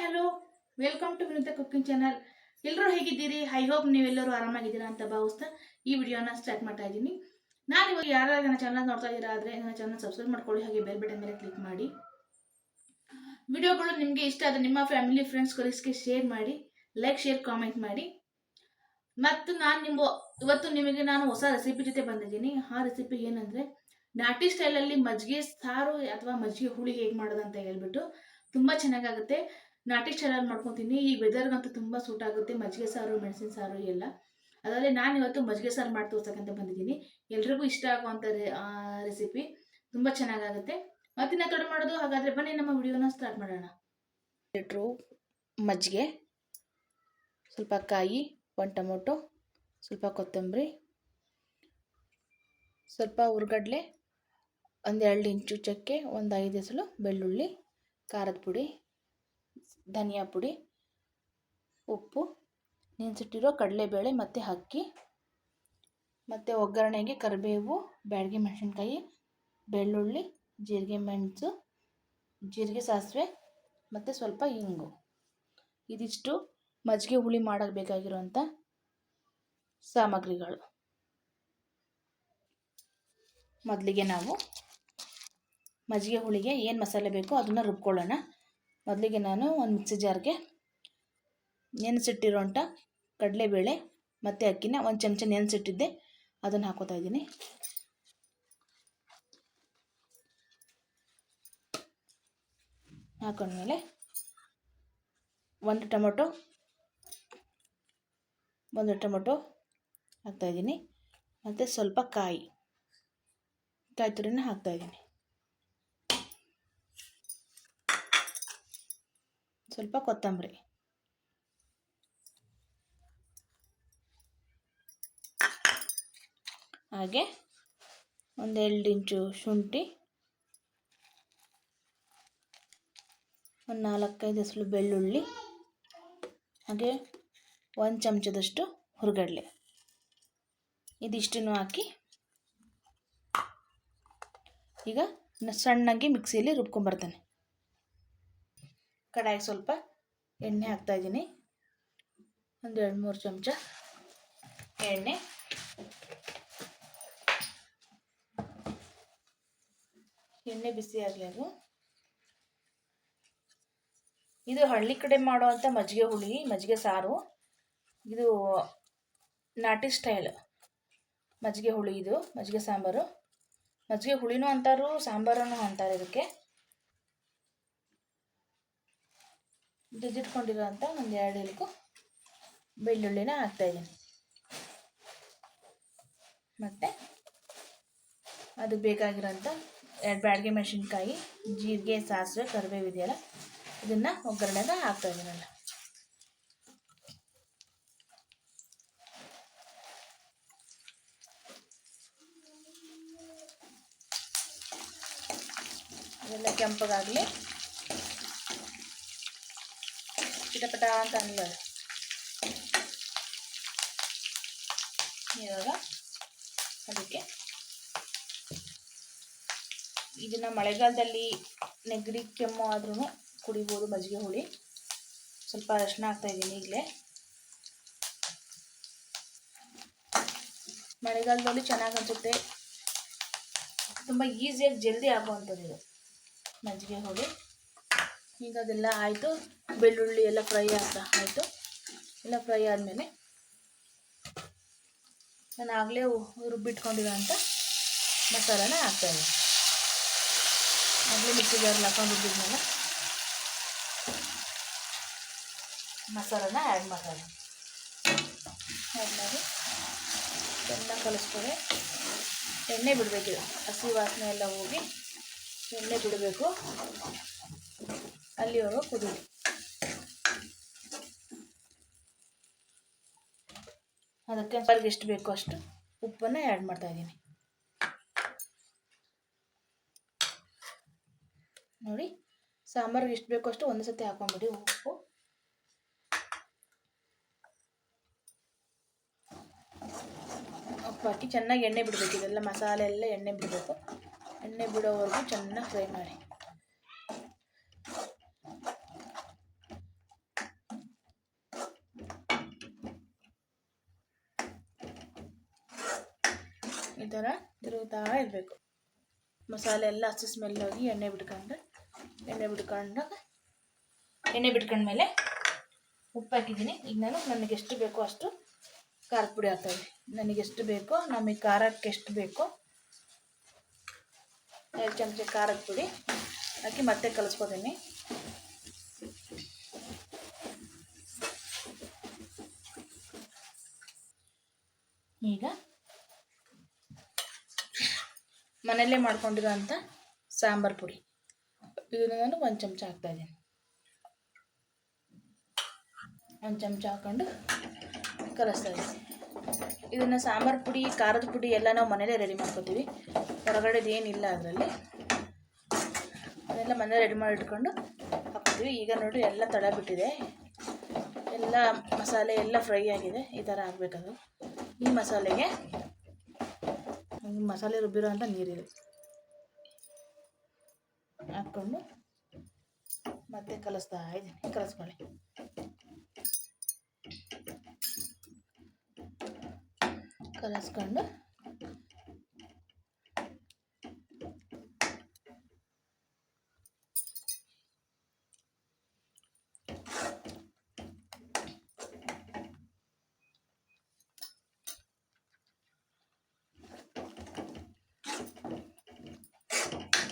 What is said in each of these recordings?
Hello, welcome to Vinutha cooking channel. ಎಲ್ಲರೂ ಹೇಗಿದ್ದೀರಿ? I hope ನೀವೆಲ್ಲರೂ ಆರಾಮಾಗಿದ್ದೀರಾ ಅಂತ ಭಾವಿಸ್ತಾ ಈ ವಿಡಿಯೋನ ಸ್ಟಾರ್ಟ್ ಮಾಡ್ತಾ ಇದ್ದೀನಿ. ನಾನು ಇವಾಗ ಯಾರು ನನ್ನ ಚಾನಲ್ ನೋಡ್ತಾ ಇದ್ದೀರಾ ಆದರೆ ನನ್ನ ಚಾನಲ್ ಸಬ್ಸ್ಕ್ರೈಬ್ ಮಾಡ್ಕೊಳ್ಳಿ, ಹಾಗೆ ಬೆಲ್ ಬಟನ್ ಮೇಲೆ ಕ್ಲಿಕ್ ಮಾಡಿ. ವಿಡಿಯೋಗಳು ನಿಮಗೆ ಇಷ್ಟ ಆದರೆ ನಿಮ್ಮ ಫ್ಯಾಮಿಲಿ ಫ್ರೆಂಡ್ಸ್ ಕೊಲೀಗ್ಸ್ಗೆ ಶೇರ್ ಮಾಡಿ, ಲೈಕ್ ಶೇರ್ ಕಾಮೆಂಟ್ ಮಾಡಿ. ಮತ್ತು ಇವತ್ತು ನಿಮಗೆ ನಾನು ಹೊಸ ರೆಸಿಪಿ ಜೊತೆ ಬಂದಿದ್ದೀನಿ. ಆ ರೆಸಿಪಿ ಏನಂದರೆ ನಾಟಿ ಸ್ಟೈಲಲ್ಲಿ ಮಜ್ಜಿಗೆ ಸಾರು ಅಥವಾ ಮಜ್ಜಿಗೆ ಹುಳಿ ಹೇಗೆ ಮಾಡೋದು ಅಂತ ಹೇಳ್ಬಿಟ್ಟು ತುಂಬ ಚೆನ್ನಾಗಾಗುತ್ತೆ. ನಾಟಿ ಸ್ಟೈಲಲ್ಲಿ ಮಾಡ್ಕೊತೀನಿ. ಈ ವೆದರ್ಗಂತೂ ತುಂಬ ಸೂಟ್ ಆಗುತ್ತೆ ಮಜ್ಜಿಗೆ ಸಾರು, ಮೆಣಸಿನ ಸಾರು ಎಲ್ಲ. ಅದರಲ್ಲಿ ನಾನು ಇವತ್ತು ಮಜ್ಜಿಗೆ ಸಾರು ಮಾಡಿ ತೋರ್ಸಕ್ಕಂತ ಬಂದಿದ್ದೀನಿ. ಎಲ್ರಿಗೂ ಇಷ್ಟ ಆಗುವಂಥ ರೆಸಿಪಿ, ತುಂಬ ಚೆನ್ನಾಗಾಗುತ್ತೆ. ಮತ್ತಿನ್ನ ತಡ ಮಾಡೋದು, ಹಾಗಾದರೆ ಬನ್ನಿ ನಮ್ಮ ವಿಡಿಯೋನ ಸ್ಟಾರ್ಟ್ ಮಾಡೋಣ. ಲೀಟ್ರು ಮಜ್ಜಿಗೆ, ಸ್ವಲ್ಪ ಕಾಯಿ, 1 ಟೊಮೊಟೊ, ಸ್ವಲ್ಪ ಕೊತ್ತಂಬರಿ, ಸ್ವಲ್ಪ ಹುರ್ಗಡ್ಲೆ, 1-2 ಇಂಚು ಚಕ್ಕೆ, 5 ಎಸಳು ಬೆಳ್ಳುಳ್ಳಿ, ಖಾರದ ಪುಡಿ, ಧನಿಯಾ ಪುಡಿ, ಉಪ್ಪು, ನೆನೆಸಿಟ್ಟಿರೋ ಕಡಲೆಬೇಳೆ ಮತ್ತು ಅಕ್ಕಿ, ಮತ್ತು ಒಗ್ಗರಣೆಗೆ ಕರಿಬೇವು, ಬ್ಯಾಡಗಿ ಮೆಣಸಿನ್ಕಾಯಿ, ಬೆಳ್ಳುಳ್ಳಿ, ಜೀರಿಗೆ ಮೆಣಸು, ಜೀರಿಗೆ ಸಾಸಿವೆ ಮತ್ತು ಸ್ವಲ್ಪ ಇಂಗು. ಇದಿಷ್ಟು ಮಜ್ಜಿಗೆ ಹುಳಿ ಮಾಡೋಕ್ಕೆ ಬೇಕಾಗಿರೋಂಥ ಸಾಮಗ್ರಿಗಳು. ಮೊದಲಿಗೆ ನಾವು ಮಜ್ಜಿಗೆ ಹುಳಿಗೆ ಏನು ಮಸಾಲೆ ಬೇಕೋ ಅದನ್ನು ರುಬ್ಕೊಳ್ಳೋಣ. ಮೊದಲಿಗೆ ನಾನು ಒಂದು ಮಿಕ್ಸಿ ಜಾರ್ಗೆ ನೆನೆಸಿಟ್ಟಿರೋಂಥ ಕಡಲೆಬೇಳೆ ಮತ್ತು ಅಕ್ಕಿನ 1 ಚಮಚ ನೆನೆಸಿಟ್ಟಿದ್ದೆ, ಅದನ್ನು ಹಾಕೋತಾ ಇದ್ದೀನಿ. ಹಾಕೊಂಡ್ಮೇಲೆ 1 ಟೊಮೊಟೊ ಹಾಕ್ತಾಯಿದ್ದೀನಿ, ಮತ್ತು ಸ್ವಲ್ಪ ಕಾಯಿ ತುರಿನ ಹಾಕ್ತಾಯಿದ್ದೀನಿ, ಸ್ವಲ್ಪ ಕೊತ್ತಂಬರಿ, ಹಾಗೆ 1-2 ಇಂಚು ಶುಂಠಿ, 4-5 ಎಸಳು ಬೆಳ್ಳುಳ್ಳಿ, ಹಾಗೆ 1 ಚಮಚದಷ್ಟು ಹುರ್ಗಡ್ಲೆ. ಇದಿಷ್ಟನ್ನು ಹಾಕಿ ಈಗ ಸಣ್ಣಗೆ ಮಿಕ್ಸಿಯಲ್ಲಿ ರುಬ್ಕೊಂಬರ್ತಾನೆ. ಕಡಾಯಿಗೆ ಸ್ವಲ್ಪ ಎಣ್ಣೆ ಹಾಕ್ತಾಯಿದ್ದೀನಿ, 1-2-3 ಚಮಚ ಎಣ್ಣೆ. ಎಣ್ಣೆ ಬಿಸಿ ಆಗಲಿ. ಇದು ಹಳ್ಳಿ ಕಡೆ ಮಾಡುವಂಥ ಮಜ್ಜಿಗೆ ಹುಳಿ, ಮಜ್ಜಿಗೆ ಸಾರು. ಇದು ನಾಟಿ ಸ್ಟೈಲ್ ಮಜ್ಜಿಗೆ ಹುಳಿ, ಇದು ಮಜ್ಜಿಗೆ ಸಾಂಬಾರು. ಮಜ್ಜಿಗೆ ಹುಳಿನೂ ಅಂತಾರು, ಸಾಂಬಾರನ್ನು ಅಂತಾರೆ ಇದಕ್ಕೆ. ಜಜ್ಜಿಟ್ಕೊಂಡಿರೋ ಅಂಥ 1-2 ಎಲುಕು ಬೆಳ್ಳುಳ್ಳಿನ ಹಾಕ್ತಾಯಿದ್ದೀನಿ, ಮತ್ತು ಅದು ಬೇಕಾಗಿರೋಂಥ 2 ಬ್ಯಾಡಗಿ ಮೆಣಸಿನ್ಕಾಯಿ, ಜೀರಿಗೆ, ಸಾಸಿವೆ, ಕರಿಬೇವು ಇದೆಯಲ್ಲ, ಇದನ್ನು ಒಗ್ಗರಣೆಗೆ ಹಾಕ್ತಾಯಿದ್ದೀನಲ್ಲ. ಇದೆಲ್ಲ ಕೆಂಪಗಾಗಲಿ, ಚಿಟಪಟ ಅಂತ ಅನ್ನೋದು. ಇವಾಗ ಅದಕ್ಕೆ ಇದನ್ನು ಮಳೆಗಾಲದಲ್ಲಿ ನೆಗಡಿ ಕೆಮ್ಮು ಆದ್ರೂ ಕುಡಿಬೋದು ಮಜ್ಜಿಗೆ ಹುಳಿ. ಸ್ವಲ್ಪ ಅರಿಶಿನ ಹಾಕ್ತಾಯಿದ್ದೀನಿ ಈಗಲೇ. ಮಳೆಗಾಲದಲ್ಲಿ ಚೆನ್ನಾಗಿ ಅನಿಸುತ್ತೆ, ತುಂಬ ಈಸಿಯಾಗಿ ಜಲ್ದಿ ಆಗುವಂಥದ್ದು ಇದು ಮಜ್ಜಿಗೆ ಹುಳಿ. ಈಗ ಅದೆಲ್ಲ ಆಯಿತು, ಬೆಳ್ಳುಳ್ಳಿ ಎಲ್ಲ ಫ್ರೈ ಆಯಿತು. ಎಲ್ಲ ಫ್ರೈ ಆದಮೇಲೆ ನಾನು ಆಗಲೇ ರುಬ್ಬಿಟ್ಕೊಂಡಿರೋಂಥ ಮಸಾಲಾನ ಹಾಕ್ತಾಯಿದ್ದೀನಿ. ಆಗಲೇ ಮಿಕ್ಸಿ ಜಾರಲ್ಲಿ ಹಾಕೊಂಡು ರುಬ್ಬಿದ್ಮೇಲೆ ಮಸಾಲಾನ ಆ್ಯಡ್ ಮಾಡಿ ಚೆನ್ನಾಗಿ ಕಲಿಸ್ಕೊಳ್ಳಿ. ಎಣ್ಣೆ ಬಿಡಬೇಕಿದೆ, ಹಸಿ ವಾಸನೆ ಎಲ್ಲ ಹೋಗಿ ಎಣ್ಣೆ ಬಿಡಬೇಕು, ಅಲ್ಲಿವರೆಗೂ ಕುದೀಲಿ. ಅದಕ್ಕೆ ಸಾರಿಗೆ ಎಷ್ಟು ಬೇಕೋ ಅಷ್ಟು ಉಪ್ಪನ್ನು ಆ್ಯಡ್ ಮಾಡ್ತಾಯಿದ್ದೀನಿ. ನೋಡಿ, ಸಾಂಬಾರಿಗೆ ಎಷ್ಟು ಬೇಕೋ ಅಷ್ಟು ಒಂದು ಸತಿ ಹಾಕೊಂಡ್ಬಿಡಿ ಉಪ್ಪು ಹಾಕಿ ಚೆನ್ನಾಗಿ ಎಣ್ಣೆ ಬಿಡಬೇಕು. ಇದೆಲ್ಲ ಮಸಾಲೆ ಎಲ್ಲ ಎಣ್ಣೆ ಬಿಡಬೇಕು. ಎಣ್ಣೆ ಬಿಡೋವರೆಗೂ ಚೆನ್ನಾಗಿ ಫ್ರೈ ಮಾಡಿ. ಈ ಥರ ತಿರುಗ್ತಾ ಇರಬೇಕು. ಮಸಾಲೆ ಎಲ್ಲ ಹಸಿ ಸ್ಮೆಲ್ ಹೋಗಿ ಎಣ್ಣೆ ಬಿಟ್ಕೊಂಡ್ಮೇಲೆ ಉಪ್ಪು ಹಾಕಿದ್ದೀನಿ. ಈಗ ನಾನು ನನಗೆ ಎಷ್ಟು ಬೇಕೋ ಅಷ್ಟು ಖಾರದ ಪುಡಿ ಹಾಕ್ತಾಯಿದ್ದೀನಿ. ನನಗೆ ಎಷ್ಟು ಬೇಕೋ, ನಮಗೆ ಖಾರಕ್ಕೆ ಎಷ್ಟು ಬೇಕೋ 2 ಚಮಚ ಖಾರದ ಪುಡಿ ಹಾಕಿ ಮತ್ತೆ ಕಲಿಸ್ಕೊತೀನಿ. ಈಗ ಮನೆಯಲ್ಲೇ ಮಾಡ್ಕೊಂಡಿರೋಂಥ ಸಾಂಬಾರು ಪುಡಿ ಇದನ್ನು ನಾನು 1 ಚಮಚ ಹಾಕ್ತಾಯಿದ್ದೀನಿ. 1 ಚಮಚ ಹಾಕ್ಕೊಂಡು ಕಲಿಸ್ತಾ ಇದ್ದೀನಿ. ಇದನ್ನು ಸಾಂಬಾರು ಪುಡಿ, ಖಾರದ ಪುಡಿ ಎಲ್ಲ ನಾವು ಮನೇಲೇ ರೆಡಿ ಮಾಡ್ಕೊತೀವಿ. ಹೊರಗಡೆದು ಏನಿಲ್ಲ ಅದರಲ್ಲಿ. ಅದೆಲ್ಲ ಮನೇಲಿ ರೆಡಿ ಮಾಡಿ ಇಟ್ಕೊಂಡು ಹಾಕ್ತೀವಿ. ಈಗ ನೋಡಿ ಎಲ್ಲ ತಳ ಬಿಟ್ಟಿದೆ, ಎಲ್ಲ ಮಸಾಲೆ ಎಲ್ಲ ಫ್ರೈ ಆಗಿದೆ. ಈ ಥರ ಆಗಬೇಕದು. ಈ ಮಸಾಲೆಗೆ ಮಸಾಲೆ ರುಬ್ಬಿರೋ ಅಂಥ ನೀರಿದೆ ಹಾಕ್ಕೊಂಡು ಮತ್ತೆ ಕಲಿಸ್ತಾ ಇದ್ದೀನಿ. ಕಲಿಸ್ಕೊಳ್ಳಿ. ಕಲಿಸ್ಕೊಂಡು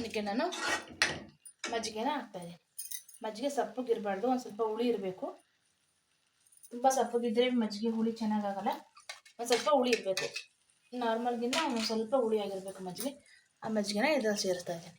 ಇದಕ್ಕೆ ನಾನು ಮಜ್ಜಿಗೆನ ಹಾಕ್ತಾಯಿದ್ದೀನಿ. ಮಜ್ಜಿಗೆ ಸಪ್ಪಗಿರಬಾರ್ದು, ಒಂದು ಸ್ವಲ್ಪ ಹುಳಿ ಇರಬೇಕು. ತುಂಬ ಸಪ್ಪಗಿದ್ದರೆ ಮಜ್ಜಿಗೆ ಹುಳಿ ಚೆನ್ನಾಗಾಗಲ್ಲ. ಒಂದು ಸ್ವಲ್ಪ ಹುಳಿ ಇರಬೇಕು. ನಾರ್ಮಲ್ಗಿಂತ ಒಂದು ಸ್ವಲ್ಪ ಹುಳಿ ಆಗಿರಬೇಕು ಮಜ್ಜಿಗೆ. ಆ ಮಜ್ಜಿಗೆನ ಇದ್ರಲ್ಲಿ ಸೇರಿಸ್ತಾ ಇದ್ದೀನಿ.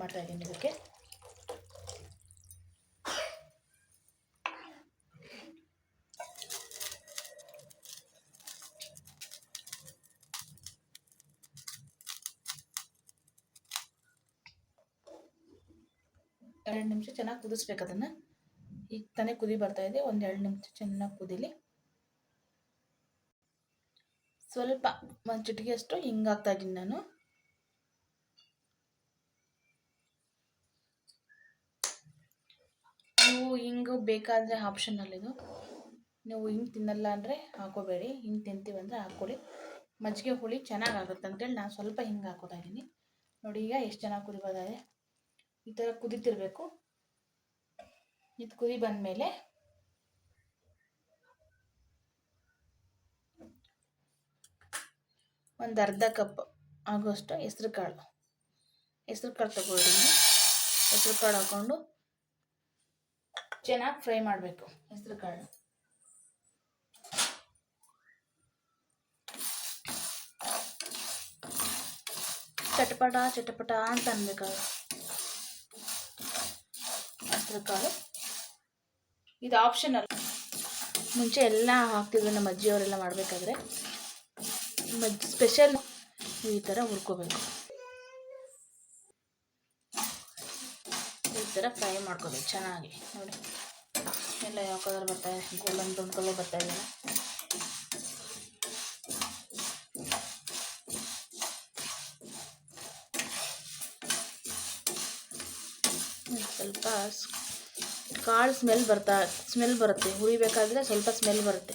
ಮಾಡ್ತಾ ಇದ್ದೀನಿ ಇದಕ್ಕೆ. ಎರಡು ನಿಮಿಷ ಚೆನ್ನಾಗಿ ಕುದಿಸ್ಬೇಕು ಅದನ್ನು. ಈಗ ತಾನೇ ಕುದಿ ಬರ್ತಾ ಇದೆ. 1-2 ನಿಮಿಷ ಚೆನ್ನಾಗಿ ಕುದೀಲಿ. ಸ್ವಲ್ಪ ಒಂದು ಚಿಟಿಕೆಯಷ್ಟು ಹಿಂಗೆ ಹಾಕ್ತಾ ಇದ್ದೀನಿ ನಾನು. ನೀವು ಹಿಂಗೆ ಬೇಕಾದರೆ ಆಪ್ಷನಲ್ ಇದು. ನೀವು ಹಿಂಗೆ ತಿನ್ನಲ್ಲ ಅಂದರೆ ಹಾಕೋಬೇಡಿ. ಹಿಂಗೆ ತಿಂತೀವಂದರೆ ಹಾಕ್ಕೊಳ್ಳಿ. ಮಜ್ಜಿಗೆ ಹುಳಿ ಚೆನ್ನಾಗಾಗುತ್ತೆ ಅಂತೇಳಿ ನಾನು ಸ್ವಲ್ಪ ಹಿಂಗೆ ಹಾಕೋತಾ ಇದ್ದೀನಿ. ನೋಡಿ ಈಗ ಎಷ್ಟು ಚೆನ್ನಾಗಿ ಕುದಿ ಬರ್ತಾಯಿದೆ. ಈ ಥರ ಕುದೀತಿರ್ಬೇಕು. ಇದು ಕುದಿ ಬಂದಮೇಲೆ ಒಂದು ಅರ್ಧ ಕಪ್ ಆಗೋಷ್ಟು ಹೆಸ್ರು ಕಾಳು ತಗೊಳ್ಳಿದ್ದೀನಿ. ಹೆಸ್ರು ಕಾಳು ಹಾಕ್ಕೊಂಡು ಚೆನ್ನಾಗಿ ಫ್ರೈ ಮಾಡಬೇಕು. ಹೆಸ್ರು ಕಾಳು ಚಟಪಟ ಅಂತ ಅನ್ಬೇಕಾಗ ಹೆಸ್ರು ಕಾಳು. ಇದು ಆಪ್ಷನಲ್. ಮುಂಚೆ ಎಲ್ಲ ಹಾಕ್ತಿದ್ರು ನಮ್ಮ ಅಜ್ಜಿಯವರೆಲ್ಲ ಮಾಡಬೇಕಾದ್ರೆ. ಸ್ಪೆಷಲ್ ಈ ಥರ ಹುರ್ಕೋಬೇಕು. ಈ ಥರ ಫ್ರೈ ಮಾಡ್ಕೋಬೇಕು ಚೆನ್ನಾಗಿ. ನೋಡಿ ಎಲ್ಲ ಯಾವ ಕಲರ್ ಬರ್ತಾಯಿದೆ, ಗೋಲ್ಡನ್ ಬ್ರೌನ್ ಕಲರ್ ಬರ್ತಾಯಿದೆ. ಸ್ವಲ್ಪ ಕಾಳು ಸ್ಮೆಲ್ ಬರುತ್ತೆ. ಹುರಿಬೇಕಾದ್ರೆ ಸ್ವಲ್ಪ ಸ್ಮೆಲ್ ಬರುತ್ತೆ.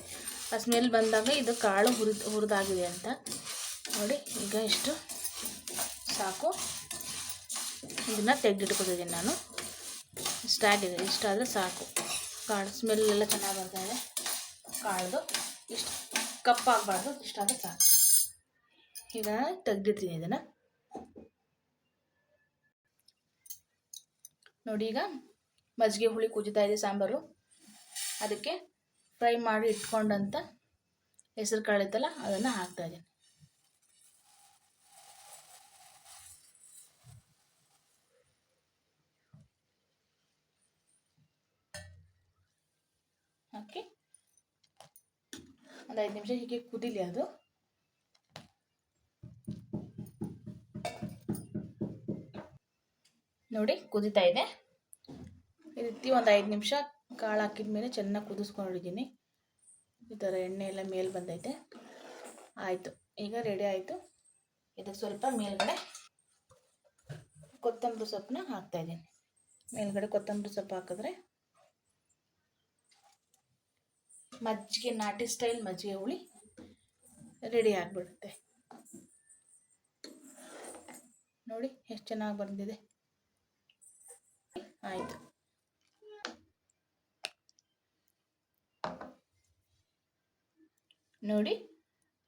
ಆ ಸ್ಮೆಲ್ ಬಂದಾಗ ಇದು ಕಾಳು ಹುರಿದಾಗಿದೆ ಅಂತ ನೋಡಿ. ಈಗ ಇಷ್ಟು ಸಾಕು. ಇದನ್ನು ತೆಗೆದಿಟ್ಕೊತಿದ್ದೀನಿ ನಾನು. ಇಷ್ಟಾಗಿದೆ. ಇಷ್ಟಾದರೆ ಸಾಕು. ಕಾಳು ಸ್ಮೆಲ್ ಎಲ್ಲ ಚೆನ್ನಾಗಿ ಬರ್ತಾಯಿದೆ. ಕಾಳ್ದು ಇಷ್ಟು ಕಪ್ಪಾಗಬಾರ್ದು, ಇಷ್ಟಾದರೆ ಸಾಕು. ಈಗ ತೆಗೆದಿರ್ತೀನಿ ಇದನ್ನು. ನೋಡಿ ಈಗ ಮಜ್ಜಿಗೆ ಹುಳಿ ಕುದಿತಾ ಇದೆ ಸಾಂಬಾರು. ಅದಕ್ಕೆ ಫ್ರೈ ಮಾಡಿ ಇಟ್ಕೊಂಡಂಥ ಹೆಸರು ಕಾಳು ಇತ್ತಲ್ಲ ಅದನ್ನು ಹಾಕ್ತಾಯಿದ್ದೀನಿ. ಹಾಕಿ ಒಂದು 5 ನಿಮಿಷ ಹೀಗೆ ಕುದೀಲಿ. ಅದು ನೋಡಿ ಕುದೀತಾ ಇದೆ. ಈ ರೀತಿ ಒಂದು 5 ನಿಮಿಷ ಕಾಳು ಹಾಕಿದ ಮೇಲೆ ಚೆನ್ನಾಗಿ ಕುದಿಸ್ಕೊಂಡಿದ್ದೀನಿ. ಈ ಥರ ಎಣ್ಣೆ ಎಲ್ಲ ಮೇಲೆ ಬಂದೈತೆ. ಆಯಿತು, ಈಗ ರೆಡಿ ಆಯಿತು. ಇದಕ್ಕೆ ಸ್ವಲ್ಪ ಮೇಲ್ಗಡೆ ಕೊತ್ತಂಬರಿ ಸೊಪ್ಪನ್ನ ಹಾಕ್ತಾಯಿದ್ದೀನಿ. ಮೇಲ್ಗಡೆ ಕೊತ್ತಂಬರಿ ಸೊಪ್ಪು ಹಾಕಿದ್ರೆ ಮಜ್ಜಿಗೆ, ನಾಟಿ ಸ್ಟೈಲ್ ಮಜ್ಜಿಗೆ ಹುಳಿ ರೆಡಿ ಆಗಿಬಿಡುತ್ತೆ. ನೋಡಿ ಎಷ್ಟು ಚೆನ್ನಾಗಿ ಬಂದಿದೆ. ಆಯಿತು, ನೋಡಿ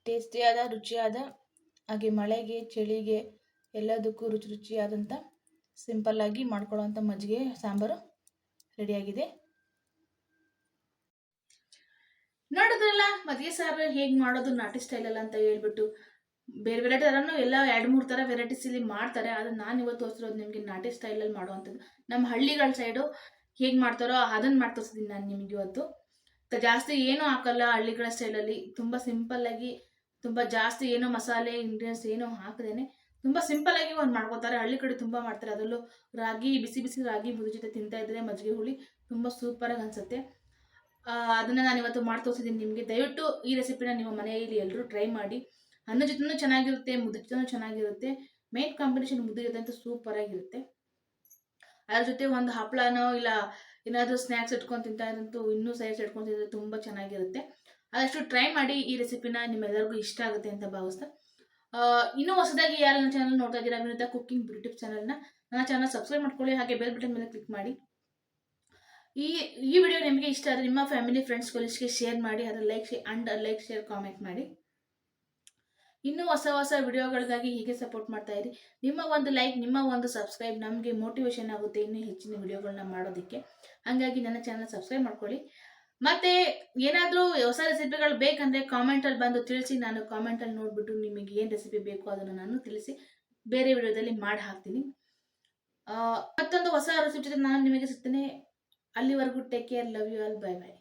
ಟೇಸ್ಟಿಯಾದ, ರುಚಿಯಾದ, ಹಾಗೆ ಮಳೆಗೆ ಚಳಿಗೆ ಎಲ್ಲದಕ್ಕೂ ರುಚಿಯಾದಂಥ ಸಿಂಪಲ್ಲಾಗಿ ಮಾಡ್ಕೊಳ್ಳೋವಂಥ ಮಜ್ಜಿಗೆ ಸಾಂಬಾರು ರೆಡಿಯಾಗಿದೆ. ನೋಡಿದ್ರಲ್ಲ ಮಜ್ಜಿಗೆ ಸಾರು ಹೇಗೆ ಮಾಡೋದು ನಾಟಿ ಸ್ಟೈಲಲ್ಲ ಅಂತ ಹೇಳ್ಬಿಟ್ಟು. ಬೇರೆ ಬೇರೆ ಥರನೂ ಎಲ್ಲ 2-3 ಥರ ವೆರೈಟೀಸ್ ಇಲ್ಲಿ ಮಾಡ್ತಾರೆ. ಆದರೆ ನಾನು ಇವತ್ತು ತೋರಿಸಿರೋದು ನಿಮಗೆ ನಾಟಿ ಸ್ಟೈಲಲ್ಲಿ ಮಾಡುವಂಥದ್ದು. ನಮ್ಮ ಹಳ್ಳಿಗಳ ಸೈಡು ಹೇಗೆ ಮಾಡ್ತಾರೋ ಅದನ್ನು ಮಾಡಿ ತೋರಿಸಿದ್ದೀನಿ ನಾನು ನಿಮಗೆ ಇವತ್ತು. ಜಾಸ್ತಿ ಏನೂ ಹಾಕಲ್ಲ ಹಳ್ಳಿಗಳ ಸ್ಟೈಲಲ್ಲಿ. ತುಂಬ ಸಿಂಪಲ್ಲಾಗಿ, ತುಂಬ ಜಾಸ್ತಿ ಏನೋ ಮಸಾಲೆ ಇಂಗ್ರೀಡಿಯೆಂಟ್ಸ್ ಏನೋ ಹಾಕದೇನೆ ತುಂಬ ಸಿಂಪಲ್ಲಾಗಿ ಒಂದು ಮಾಡ್ಕೋತಾರೆ. ಹಳ್ಳಿ ಕಡೆ ತುಂಬ ಮಾಡ್ತಾರೆ. ಅದರಲ್ಲೂ ರಾಗಿ, ಬಿಸಿ ಬಿಸಿ ರಾಗಿ ಮುದ್ದೆ ಜೊತೆ ತಿಂತಾ ಇದ್ರೆ ಮಜ್ಜಿಗೆ ಹುಳಿ ತುಂಬ ಸೂಪರಾಗಿ ಅನಿಸುತ್ತೆ. ಅದನ್ನು ನಾನು ಇವತ್ತು ಮಾಡಿ ತೋರಿಸಿದ್ದೀನಿ ನಿಮಗೆ. ದಯವಿಟ್ಟು ಈ ರೆಸಿಪಿನ ನಿಮ್ಮ ಮನೆಯಲ್ಲಿ ಎಲ್ಲರೂ ಟ್ರೈ ಮಾಡಿ. ಅನ್ನ ಜೊತೆನೂ ಚೆನ್ನಾಗಿರುತ್ತೆ, ಮುದ್ದೆ ಜೊತೆನೂ ಚೆನ್ನಾಗಿರುತ್ತೆ. ಮೇನ್ ಕಾಂಬಿನೇಷನ್ ಮುದ್ದೆ ಜೊತೆ ಅಂತೂ ಸೂಪರಾಗಿರುತ್ತೆ. ಅದ್ರ ಜೊತೆ ಒಂದು ಹಪ್ಪಳನೋ ಇಲ್ಲ ಏನಾದರೂ ಸ್ನ್ಯಾಕ್ಸ್ ಇಟ್ಕೊಂಡು ತಿಂತಾ ಇದ್ದಂತೂ ಇನ್ನೂ ಸೈಡ್ಸ್ ಇಟ್ಕೊಂಡು ತಿಂದರೆ ತುಂಬ ಚೆನ್ನಾಗಿರುತ್ತೆ. ಆದಷ್ಟು ಟ್ರೈ ಮಾಡಿ. ಈ ರೆಸಿಪಿನ ನಿಮ್ಮೆಲ್ಲರಿಗೂ ಇಷ್ಟ ಆಗುತ್ತೆ ಅಂತ ಭಾವಿಸ್ತಾ, ಇನ್ನೂ ಹೊಸದಾಗಿ ಯಾರು ನನ್ನ ಚಾನಲ್ ನೋಡ್ತಾ ಇದ್ದೀರಾ, ವಿನುತಾ ಕುಕಿಂಗ್ ಬ್ಯೂಟಿ ಟಿಪ್ಸ್ ಚಾನಲ್ನ, ನನ್ನ ಚಾನಲ್ ಸಬ್ಸ್ಕ್ರೈಬ್ ಮಾಡ್ಕೊಳ್ಳಿ. ಹಾಗೆ ಬೆಲ್ ಬಟನ್ ಮೇಲೆ ಕ್ಲಿಕ್ ಮಾಡಿ. ಈ ವಿಡಿಯೋ ನಿಮಗೆ ಇಷ್ಟ ಆದರೆ ನಿಮ್ಮ ಫ್ಯಾಮಿಲಿ ಫ್ರೆಂಡ್ಸ್ ಕೊಲೀಗ್ಸ್ಗೆ ಶೇರ್ ಮಾಡಿ. ಅದರ ಲೈಕ್ ಶೇರ್ ಕಾಮೆಂಟ್ ಮಾಡಿ. ಇನ್ನೂ ಹೊಸ ವಿಡಿಯೋಗಳಿಗಾಗಿ ಹೀಗೆ ಸಪೋರ್ಟ್ ಮಾಡ್ತಾ ಇರಿ. ನಿಮ್ಮ ಒಂದು ಲೈಕ್, ನಿಮ್ಮ ಒಂದು ಸಬ್ಸ್ಕ್ರೈಬ್ ನಮಗೆ ಮೋಟಿವೇಶನ್ ಆಗುತ್ತೆ ಇನ್ನೂ ಹೆಚ್ಚಿನ ವಿಡಿಯೋಗಳನ್ನ ಮಾಡೋದಕ್ಕೆ. ಹಾಗಾಗಿ ನನ್ನ ಚಾನಲ್ ಸಬ್ಸ್ಕ್ರೈಬ್ ಮಾಡ್ಕೊಳ್ಳಿ. ಮತ್ತೆ ಏನಾದರೂ ಹೊಸ ರೆಸಿಪಿಗಳು ಬೇಕಂದರೆ ಕಾಮೆಂಟಲ್ಲಿ ಬಂದು ತಿಳಿಸಿ. ನಾನು ಕಾಮೆಂಟಲ್ಲಿ ನೋಡಿಬಿಟ್ಟು ನಿಮಗೆ ಏನು ರೆಸಿಪಿ ಬೇಕು ಅದನ್ನು ನಾನು ತಿಳಿಸಿ ಬೇರೆ ವಿಡಿಯೋದಲ್ಲಿ ಮಾಡಿ ಹಾಕ್ತೀನಿ. ಮತ್ತೊಂದು ಹೊಸ ರೆಸಿಪಿ ಜೊತೆ ನಾನು ನಿಮಗೆ ಸಿಗ್ತೀನಿ. ಅಲ್ಲಿವರೆಗೂ take care, love you all, bye by.